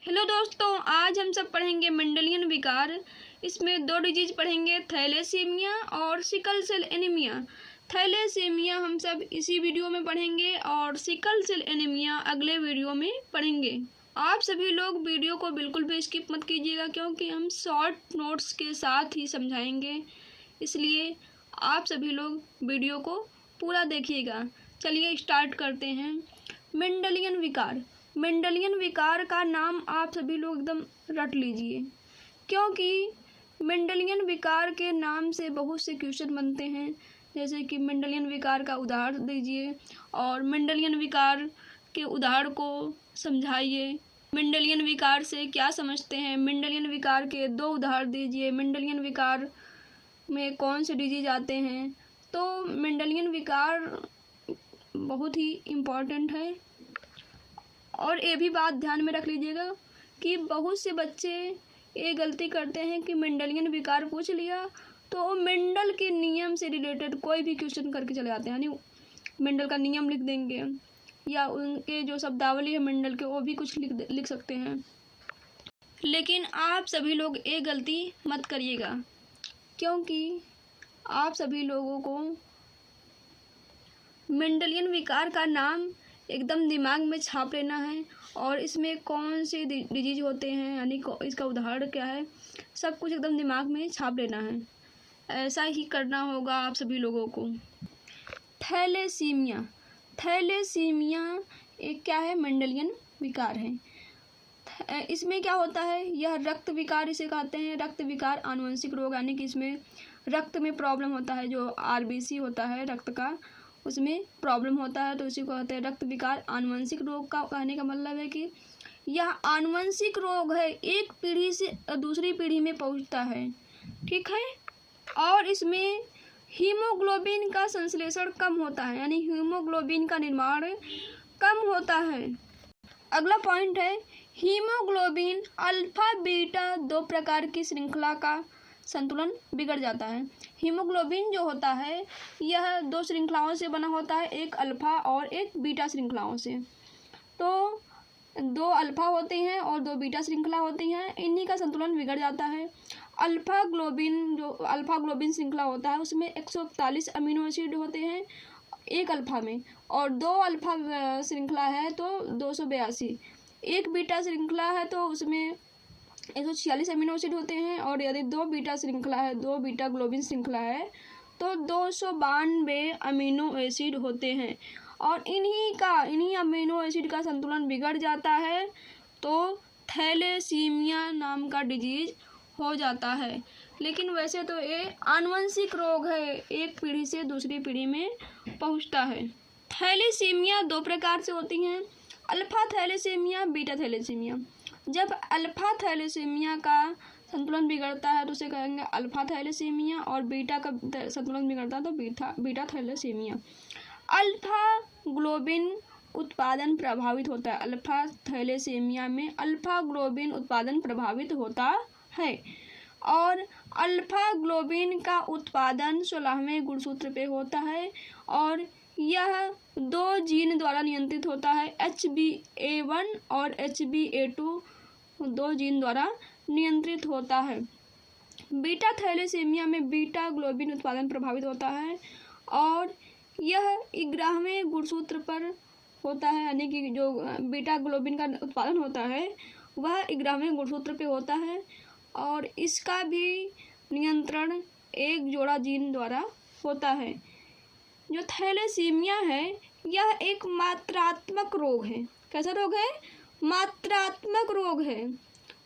Hello दोस्तों, आज हम सब पढ़ेंगे मेंडेलियन विकार। इसमें दो डिजीज पढ़ेंगे, थैलेसीमिया और सिकल सेल एनीमिया। थैलेसीमिया हम सब इसी वीडियो में पढ़ेंगे और सिकल सेल एनीमिया अगले वीडियो में पढ़ेंगे। आप सभी लोग वीडियो को बिल्कुल भी स्किप मत कीजिएगा क्योंकि हम शॉर्ट नोट्स के साथ ही समझाएंगे, इसलिए आप सभी लोग वीडियो को पूरा देखिएगा। चलिए स्टार्ट करते हैं। मेंडेलियन विकार। मेंडेलियन विकार का नाम आप सभी लोग एकदम रट लीजिए क्योंकि मेंडेलियन विकार के नाम से बहुत से क्वेश्चन बनते हैं, जैसे कि मेंडेलियन विकार का उदाहरण दीजिए और मेंडेलियन विकार के उदाहरण को समझाइए। मेंडेलियन विकार से क्या समझते हैं, मेंडेलियन विकार के दो उदाहरण दीजिए, मेंडेलियन विकार में कौन से डिजीज आते हैं। तो मेंडेलियन विकार बहुत ही इम्पॉर्टेंट है। और ये भी बात ध्यान में रख लीजिएगा कि बहुत से बच्चे ये गलती करते हैं कि मेंडेलियन विकार पूछ लिया तो मेंडल के नियम से रिलेटेड कोई भी क्वेश्चन करके चले जाते हैं, यानी मेंडल का नियम लिख देंगे या उनके जो शब्दावली है मेंडल के वो भी कुछ लिख सकते हैं। लेकिन आप सभी लोग ये गलती मत करिएगा क्योंकि आप सभी लोगों को मेंडेलियन विकार का नाम एकदम दिमाग में छाप लेना है और इसमें कौन से डिजीज होते हैं, यानी इसका उदाहरण क्या है, सब कुछ एकदम दिमाग में छाप लेना है। ऐसा ही करना होगा आप सभी लोगों को। थैलेसीमिया। थैलेसीमिया एक क्या है, मेंडेलियन विकार है। इसमें क्या होता है, यह रक्त विकार इसे कहते हैं। रक्त विकार आनुवंशिक रोग, यानी कि इसमें रक्त में प्रॉब्लम होता है, जो आरबीसी होता है रक्त का, उसमें प्रॉब्लम होता है, तो उसी को कहते हैं रक्त विकार। आनुवंशिक रोग का कहने का मतलब है कि यह आनुवंशिक रोग है, एक पीढ़ी से दूसरी पीढ़ी में पहुंचता है, ठीक है। और इसमें हीमोग्लोबिन का संश्लेषण कम होता है, यानी हीमोग्लोबिन का निर्माण कम होता है। अगला पॉइंट है, हीमोग्लोबिन अल्फा बीटा दो प्रकार की श्रृंखला का संतुलन बिगड़ जाता है। हीमोग्लोबिन जो होता है यह दो श्रृंखलाओं से बना होता है, एक अल्फा और एक बीटा श्रृंखलाओं से। तो दो अल्फा होते हैं और दो बीटा श्रृंखला होती हैं, इन्हीं का संतुलन बिगड़ जाता है। अल्फा ग्लोबिन श्रृंखला होता है उसमें 141 अमीनो एसिड होते हैं एक अल्फा में, और दो अल्फा श्रृंखला है तो 282। एक बीटा श्रृंखला है तो उसमें 146 अमीनो एसिड होते हैं, और यदि दो बीटा श्रृंखला है, दो बीटा ग्लोबिन श्रृंखला है तो 292 अमीनो एसिड होते हैं, और इन्हीं अमीनो एसिड का संतुलन बिगड़ जाता है तो थैलेसीमिया नाम का डिजीज हो जाता है। लेकिन वैसे तो ये आनुवंशिक रोग है, एक पीढ़ी से दूसरी पीढ़ी में पहुंचता है। थैलेसीमिया दो प्रकार से होती हैं, अल्फा थैलेसीमिया, बीटा थैलेसीमिया। जब अल्फा थैलेसीमिया का संतुलन बिगड़ता है तो उसे कहेंगे अल्फा थैलेसीमिया, और बीटा का संतुलन बिगड़ता है तो बीटा थैलेसीमिया। अल्फा ग्लोबिन उत्पादन प्रभावित होता है, अल्फा थैलेसीमिया में अल्फा ग्लोबिन उत्पादन प्रभावित होता है, और अल्फा ग्लोबिन का उत्पादन 16वें गुणसूत्र पे होता है, और यह दो जीन द्वारा नियंत्रित होता है, HbA1 और HbA2 दो जीन द्वारा नियंत्रित होता है। बीटा थैलेसीमिया में बीटा ग्लोबिन उत्पादन प्रभावित होता है और यह 11वें गुणसूत्र पर होता है, यानी कि जो बीटा ग्लोबिन का उत्पादन होता है वह 11वें गुणसूत्र पे होता है, और इसका भी नियंत्रण एक जोड़ा जीन द्वारा होता है। जो थैलेसीमिया है यह एक मात्रात्मक रोग है। कैसा रोग है? मात्रात्मक रोग है।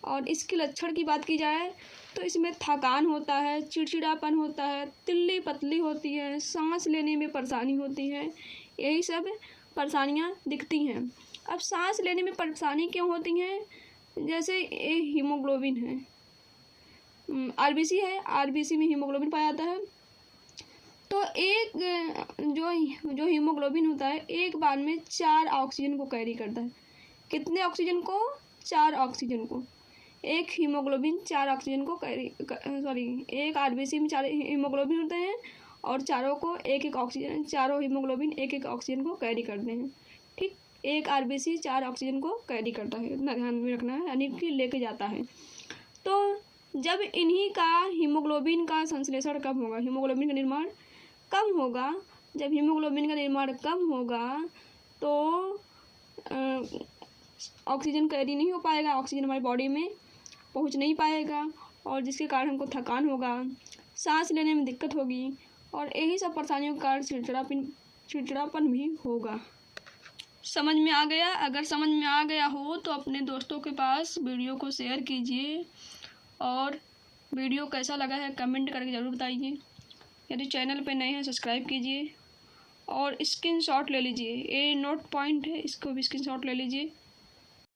और इसके लक्षण की बात की जाए तो इसमें थकान होता है, चिड़चिड़ापन होता है, तिल्ली पतली होती है, सांस लेने में परेशानी होती है, यही सब परेशानियां दिखती हैं। अब सांस लेने में परेशानी क्यों होती हैं? जैसे ये हीमोग्लोबिन है, आरबीसी है, आरबीसी में हीमोग्लोबिन पाया जाता है, तो एक जो हीमोग्लोबिन होता है एक बार में 4 ऑक्सीजन को कैरी करता है। कितने ऑक्सीजन को? 4 ऑक्सीजन को। एक हीमोग्लोबिन 4 ऑक्सीजन को एक आरबीसी में 4 हीमोग्लोबिन होते हैं और चारों को एक एक ऑक्सीजन, चारों हीमोग्लोबिन एक एक ऑक्सीजन को कैरी करते हैं, ठीक। एक आरबीसी 4 ऑक्सीजन को कैरी करता है, इतना ध्यान में रखना है, यानी कि लेके जाता है। तो जब इन्हीं का हीमोग्लोबिन का संश्लेषण कम होगा, हीमोग्लोबिन का निर्माण कम होगा, जब हीमोग्लोबिन का निर्माण कम होगा तो ऑक्सीजन कैरी नहीं हो पाएगा, ऑक्सीजन हमारी बॉडी में पहुंच नहीं पाएगा, और जिसके कारण हमको थकान होगा, सांस लेने में दिक्कत होगी, और यही सब परेशानियों के कारण चिड़चिड़ापन भी होगा। समझ में आ गया? अगर समझ में आ गया हो तो अपने दोस्तों के पास वीडियो को शेयर कीजिए, और वीडियो कैसा लगा है कमेंट करके ज़रूर बताइए। यदि चैनल पे नए हैं सब्सक्राइब कीजिए, और स्क्रीनशॉट ले लीजिए, ये नोट पॉइंट है, इसको भी स्क्रीनशॉट ले लीजिए।